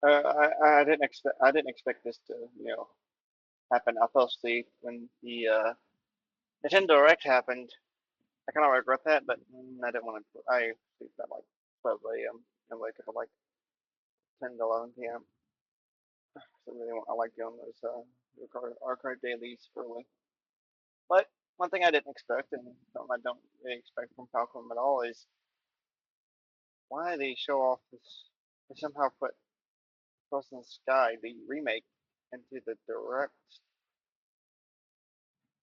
I didn't expect this to happen. I fell asleep when the Nintendo Direct happened. I kind of regret that, but I didn't want to. I sleep at like 12 a.m. and wake up at like 10 to 11 p.m. So really, I like doing those arcade dailies early. But one thing I didn't expect, and something I don't really expect from Falcom at all, is why they show off this. They somehow put Cross in the Sky, the remake, into the direct.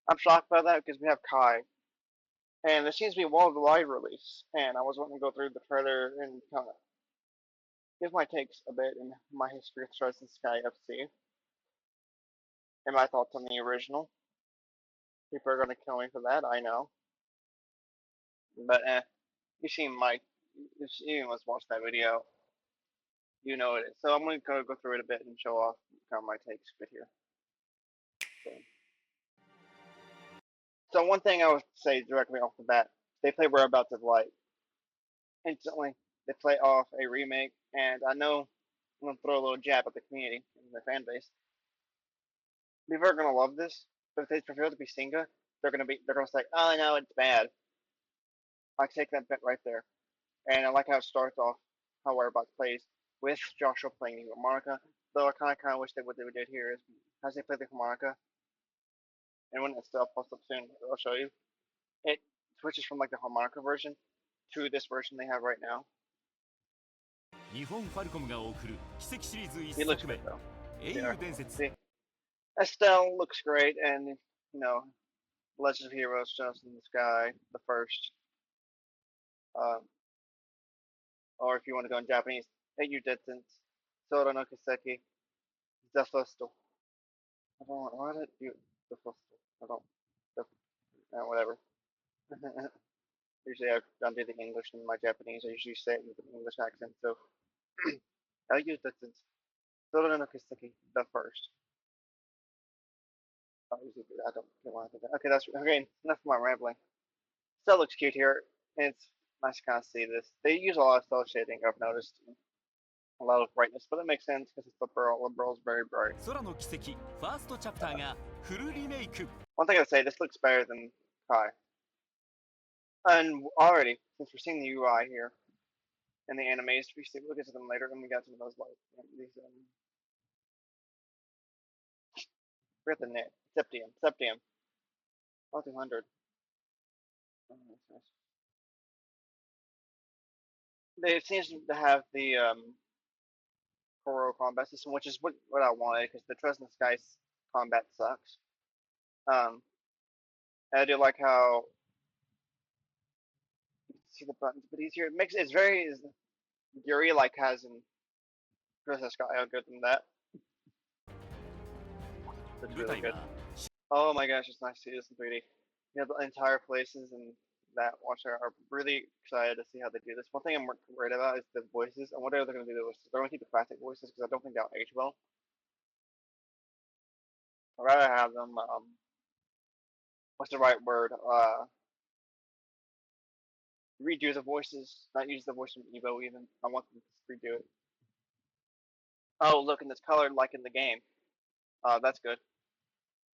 I'm shocked by that because we have Kai, and there seems to be a worldwide release. And I was wanting to go through the trailer and kind of give my takes a bit in my history of Cross in the Sky FC and my thoughts on the original. People are going to kill me for that, I know, but you seen my, if anyone was watched that video, you know it is. So I'm going to go through it a bit and show off kind of my takes a bit here. So, so one thing I would say directly off the bat, they play Whereabouts of Light. Instantly, they play off a remake, and I know I'm gonna throw a little jab at the community and the fan base. People are gonna love this, but if they prefer to be Singa, they're gonna say, oh no, it's bad. I take that bet right there. And I like how it starts off, how Whereabouts plays with Joshua playing the harmonica. Though I kind of wish that what they would do here is as they play the harmonica, and when it's still posts up soon, I'll show you. It switches from like the harmonica version to this version they have right now. 日本ファルコムが送る奇跡シリーズ1 He looks 作 good 目 though. 英 Yeah. 雄伝説 See, Estelle looks great, and Legend of Heroes, Just in the Sky, the first. Um, or if you want to go in Japanese, Eiyu Didnt, Sora no Kiseki, the first. I don't why did you the first. I don't the whatever. Usually I don't do the English in my Japanese. I usually say it with an English accent. So Eiyu Didnt, Sora no Kiseki, the first. I don't get why I did that. Okay, that's okay. Enough of my rambling. Still looks cute here. It's nice to kind of see this. They use a lot of cell shading, I've noticed. A lot of brightness, but it makes sense because it's the pearl. The pearl's very bright. 空の奇跡ファーストチャプターがフルリメイク One thing I'd say, this looks better than Kai. And already, since we're seeing the UI here and the animes, we'll get to them later, and we got some of those like these. Forget the net. Septium. 200. Oh, that's nice. It seems to have the Koro combat system, which is what I wanted because the Trust in the Skies combat sucks. And I do like how you can see the buttons a bit easier. It's very Yuri like has in Trust in the Sky. I'll give them that. It's 舞 really 台 good. は Oh my gosh, it's nice to see this in 3D. The entire places and that watcher are really excited to see how they do this. One thing I'm worried about is the voices. I wonder if they're going to do the voices. They're going to keep the classic voices because I don't think they'll age well. I'd rather have them, what's the right word? Redo the voices, not use the voice from Evo even. I want them to redo it. Oh, look, and it's colored like in the game. That's good.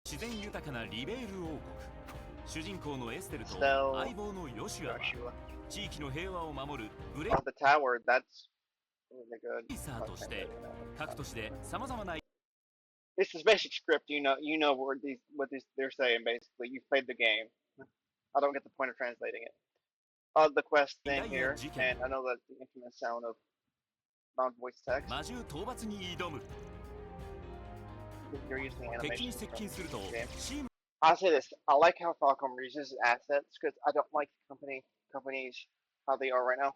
自然豊かなリベール王国主人公のエステルと Estelle, 相棒のヨシュアは Joshua. 地域の平和を守るブレ Oh, the tower, that's really good. イサーとして各都市でさまざまな This is basic script. You know what they're saying basically. You've played the game. I don't get the point of translating it. The quest 偉 thing 大な here, 事件 and I know that the infamous sound of non-voice text. 魔獣討伐に挑む You're using 敵に animation 接 from 近すると the game. チーム I'll say this: I like how Falcom uses assets because I don't like companies how they are right now.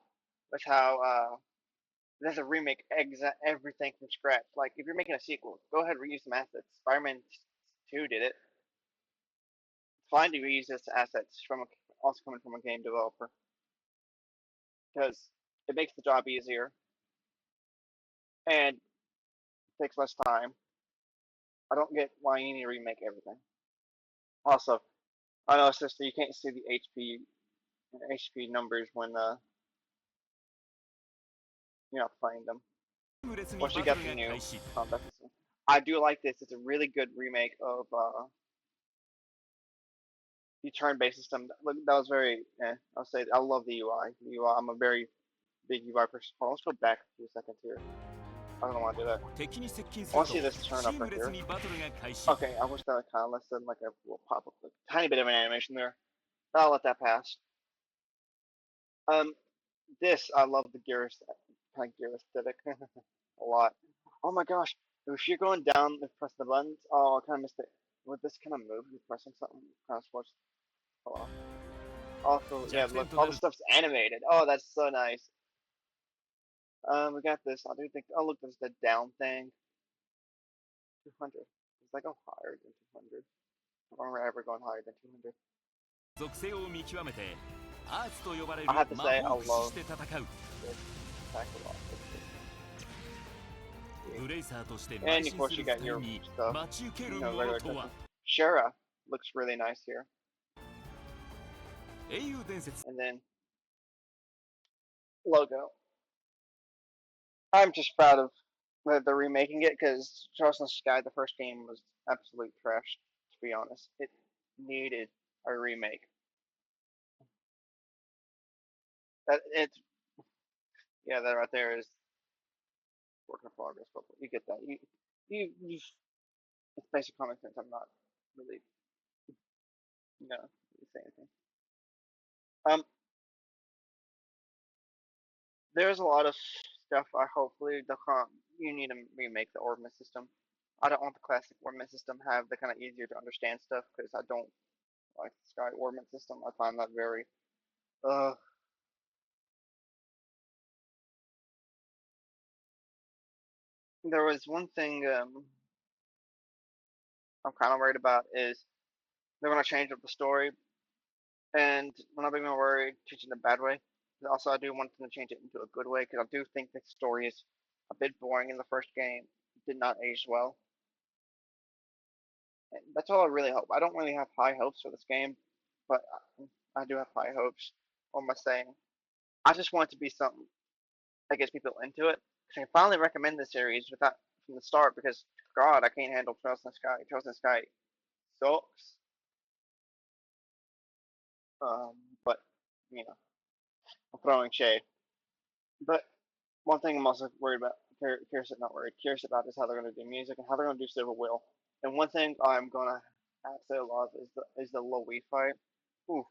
With how there's a remake everything from scratch. Like if you're making a sequel, go ahead and reuse some assets. Spider-Man 2 did it. It's fine to reuse this assets from also coming from a game developer because it makes the job easier and takes less time. I don't get why you need to remake everything. Also, I know sister, you can't see the HP numbers when you're not playing them. Once you got the new combat system, I do like this. It's a really good remake of the turn-based system. Look, that was very. I'll say I love the UI. The UI. I'm a very big UI person. Hold on, let's go back a few seconds here. I don't want to do that. I want to see this turn up right here. Okay, I wish that kind of less than like a little pop-up, like, tiny bit of an animation there. But I'll let that pass. Um, this I love the gear kind of gear aesthetic a lot. Oh my gosh, if you're going down and press the buttons, oh, I kind of missed it. Would this kind of move? You're pressing something kind of sports. Hold on. Also, yeah, look, all the stuff's animated. Oh, that's so nice. We got this. I do think. Oh, look, there's the down thing. 200. Does that go higher than 200? I don't remember ever going higher than 200. I have to say, I love this attack a lot. And of course, you got your stuff. You know, regular custom. Shara looks really nice here. And then logo. I'm just proud of that they're remaking it because Charles in the Sky, the first game, was absolute trash. To be honest, it needed a remake. That it's yeah, that right there is work in progress. But you get that. You it's basic common sense. I'm not really really say anything. Um, there's a lot of stuff. I hopefully the you need to remake the orbment system. I don't want the classic orbment system have the kind of easier to understand stuff because I don't like the Sky orbment system. I find that very uh. There was one thing I'm kind of worried about is they're gonna change up the story, and I'm not even worried changing the bad way. Also, I do want them to change it into a good way because I do think the story is a bit boring in the first game. It did not age well. And that's all I really hope. I don't really have high hopes for this game, but I do have high hopes. What am I saying? I just want it to be something that gets people into it. I can finally recommend this series without from the start because God, I can't handle Trails in the Sky. Trails in the Sky sucks. But you know, I'm throwing shade. But one thing I'm also worried about, not worried, curious about is how they're going to do music and how they're going to do Civil Will. And one thing I'm gonna absolutely love is the low Wii fight. Ooh,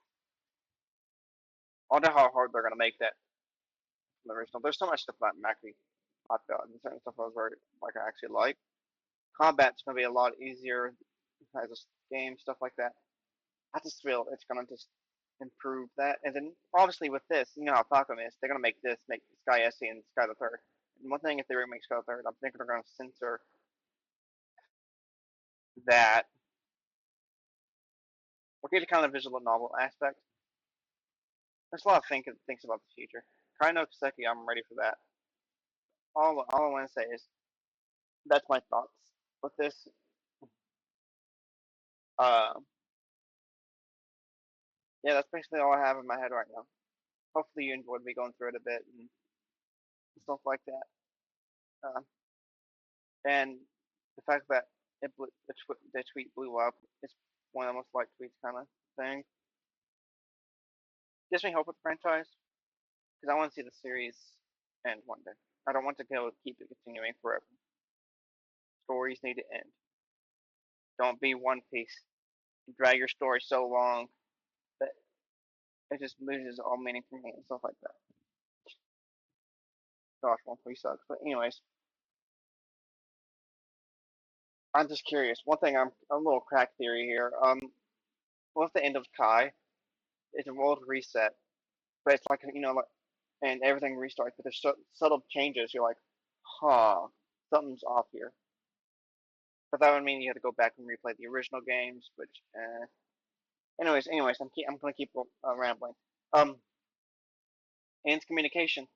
I wonder how hard they're gonna make that from the original. There's so much stuff about Mackie I've got and certain stuff I was very like I actually like. Combat's gonna be a lot easier as a game, stuff like that. I just feel it's gonna just improve that. And then obviously with this, you know how falcom is, they're gonna make Sky SE and Sky the Third. And one thing if they remake Sky the Third, I'm thinking they're gonna censor that or get a kind of visual novel aspect. There's a lot of things about the future. Kai no Kiseki, I'm ready for that. All I want to say is that's my thoughts with this. Uh, yeah, that's basically all I have in my head right now. Hopefully you enjoyed me going through it a bit and stuff like that. Uh, and the fact that the tweet blew up is one of the most liked tweets kind of thing. Gives me hope with the franchise because I want to see the series end one day. I don't want to keep it continuing forever. Stories need to end. Don't be One Piece. You drag your story so long that it just loses all meaning for me and stuff like that. Gosh, One Piece sucks. But anyways, I'm just curious. One thing I'm a little crack theory here. What's the end of Kai? It's a world reset, but it's like like, and everything restarts. But there's subtle changes. You're like, huh, something's off here. But that would mean you have to go back and replay the original games. Which, anyways, I'm gonna keep rambling. Um, ends communication.